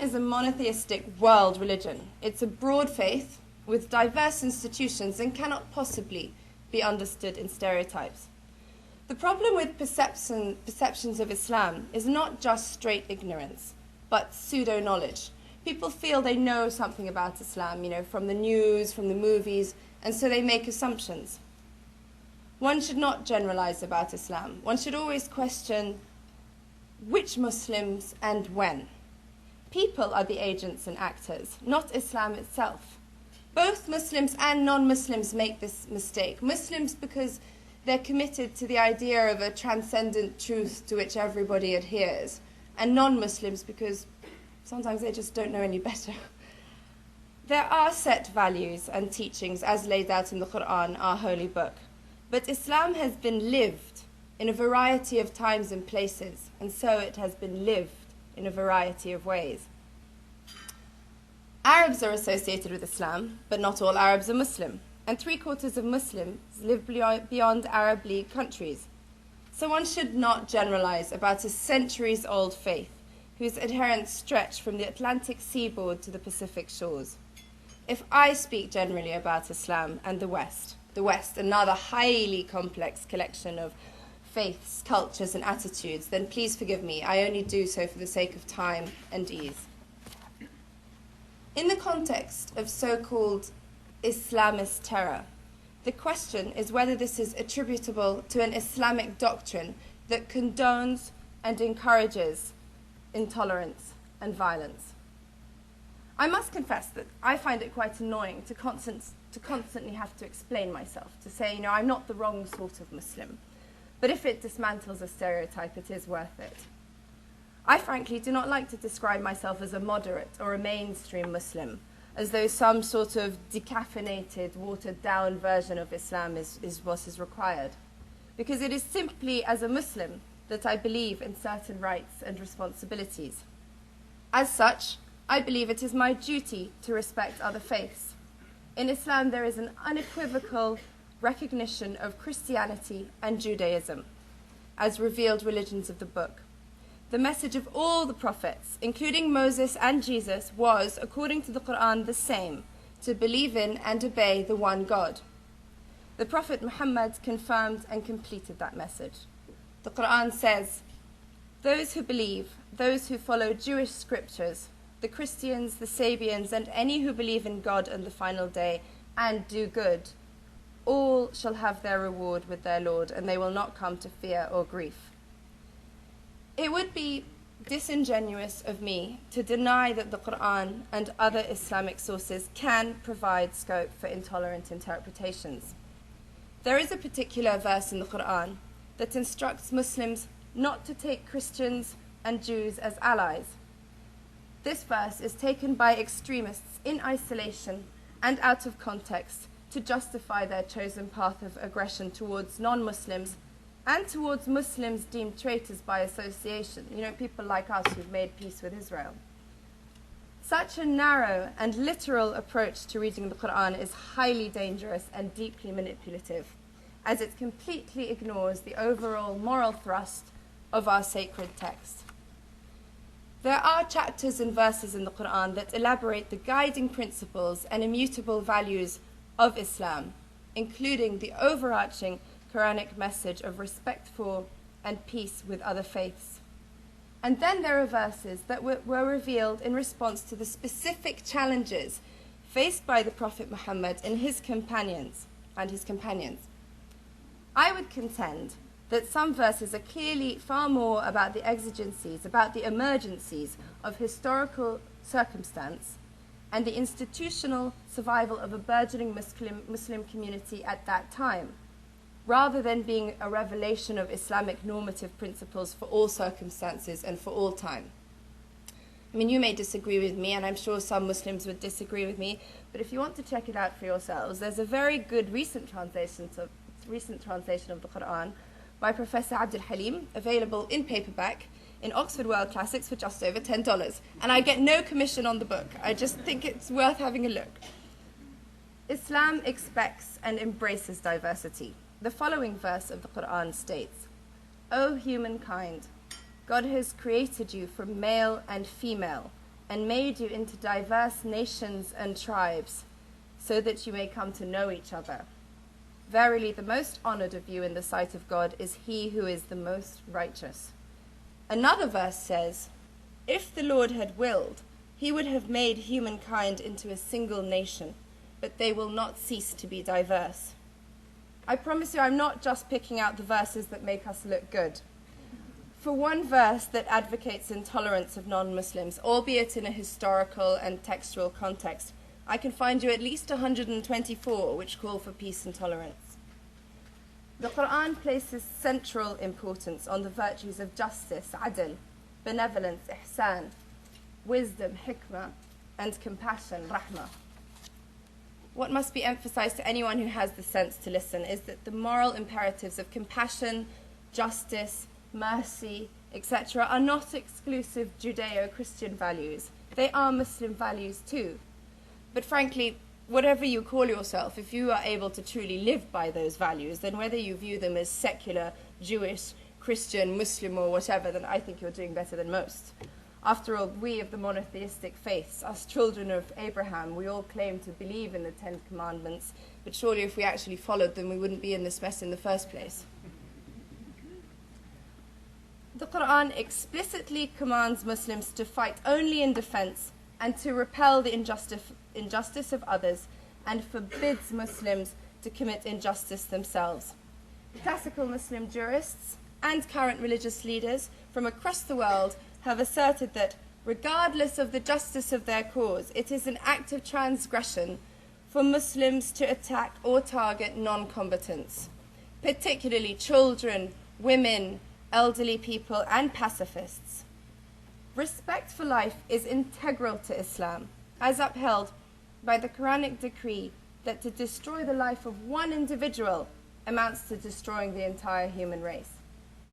is a monotheistic world religion. It's a broad faith with diverse institutions and cannot possibly be understood in stereotypes. The problem with perceptions of Islam is not just straight ignorance, but pseudo-knowledge. People feel they know something about Islam, from the news, from the movies, and so they make assumptions. One should not generalize about Islam. One should always question which Muslims and when. People are the agents and actors, not Islam itself. Both Muslims and non-Muslims make this mistake. Muslims because they're committed to the idea of a transcendent truth to which everybody adheres, and non-Muslims because sometimes they just don't know any better. There are set values and teachings as laid out in the Quran, our holy book, but Islam has been lived in a variety of times and places, and so it has been lived in a variety of ways. Arabs are associated with Islam, but not all Arabs are Muslim, and 3/4 of Muslims live beyond Arab League countries. So one should not generalize about a centuries-old faith whose adherents stretch from the Atlantic seaboard to the Pacific shores. If I speak generally about Islam and the West, another highly complex collection of faiths, cultures, and attitudes, then please forgive me. I only do so for the sake of time and ease. In the context of so-called Islamist terror, the question is whether this is attributable to an Islamic doctrine that condones and encourages intolerance and violence. I must confess that I find it quite annoying to constantly have to explain myself, to say, I'm not the wrong sort of Muslim. But if it dismantles a stereotype, it is worth it. I frankly do not like to describe myself as a moderate or a mainstream Muslim, as though some sort of decaffeinated, watered-down version of Islam is what is required. Because it is simply as a Muslim that I believe in certain rights and responsibilities. As such, I believe it is my duty to respect other faiths. In Islam, there is an unequivocal recognition of Christianity and Judaism as revealed religions of the book. The message of all the prophets, including Moses and Jesus, was, according to the Quran, the same, to believe in and obey the one God. The Prophet Muhammad confirmed and completed that message. The Quran says, "Those who believe, those who follow Jewish scriptures, the Christians, the Sabians, and any who believe in God and the final day, and do good, all shall have their reward with their Lord, and they will not come to fear or grief." It would be disingenuous of me to deny that the Quran and other Islamic sources can provide scope for intolerant interpretations. There is a particular verse in the Quran that instructs Muslims not to take Christians and Jews as allies. This verse is taken by extremists in isolation and out of context to justify their chosen path of aggression towards non-Muslims and towards Muslims deemed traitors by association, people like us who've made peace with Israel. Such a narrow and literal approach to reading the Quran is highly dangerous and deeply manipulative, as it completely ignores the overall moral thrust of our sacred text. There are chapters and verses in the Quran that elaborate the guiding principles and immutable values of Islam, including the overarching Quranic message of respect for and peace with other faiths. And then there are verses that were revealed in response to the specific challenges faced by the Prophet Muhammad and his companions. I would contend that some verses are clearly far more about the exigencies, about the emergencies of historical circumstance and the institutional survival of a burgeoning Muslim community at that time, rather than being a revelation of Islamic normative principles for all circumstances and for all time. You may disagree with me, and I'm sure some Muslims would disagree with me, but if you want to check it out for yourselves, there's a very good recent translation of the Quran by Professor Abdul Halim, available in paperback in Oxford World Classics for just over $10. And I get no commission on the book. I just think it's worth having a look. Islam expects and embraces diversity. The following verse of the Quran states, "O humankind, God has created you from male and female and made you into diverse nations and tribes, so that you may come to know each other. Verily, the most honored of you in the sight of God is he who is the most righteous. Another verse says, if the Lord had willed, he would have made humankind into a single nation, but they will not cease to be diverse. I promise you, I'm not just picking out the verses that make us look good. For one verse that advocates intolerance of non-Muslims, albeit in a historical and textual context, I can find you at least 124 which call for peace and tolerance. The Quran places central importance on the virtues of justice, adl, benevolence, ihsan, wisdom, hikmah, and compassion, rahmah. What must be emphasized to anyone who has the sense to listen is that the moral imperatives of compassion, justice, mercy, etc. are not exclusive Judeo-Christian values. They are Muslim values too. But frankly, whatever you call yourself, if you are able to truly live by those values, then whether you view them as secular, Jewish, Christian, Muslim, or whatever, then I think you're doing better than most. After all, we of the monotheistic faiths, us children of Abraham, we all claim to believe in the 10 Commandments, but surely if we actually followed them, we wouldn't be in this mess in the first place. The Quran explicitly commands Muslims to fight only in defense and to repel the injustice of others, and forbids Muslims to commit injustice themselves. Classical Muslim jurists and current religious leaders from across the world have asserted that, regardless of the justice of their cause, it is an act of transgression for Muslims to attack or target non-combatants, particularly children, women, elderly people, and pacifists. Respect for life is integral to Islam, as upheld by the Quranic decree that to destroy the life of one individual amounts to destroying the entire human race.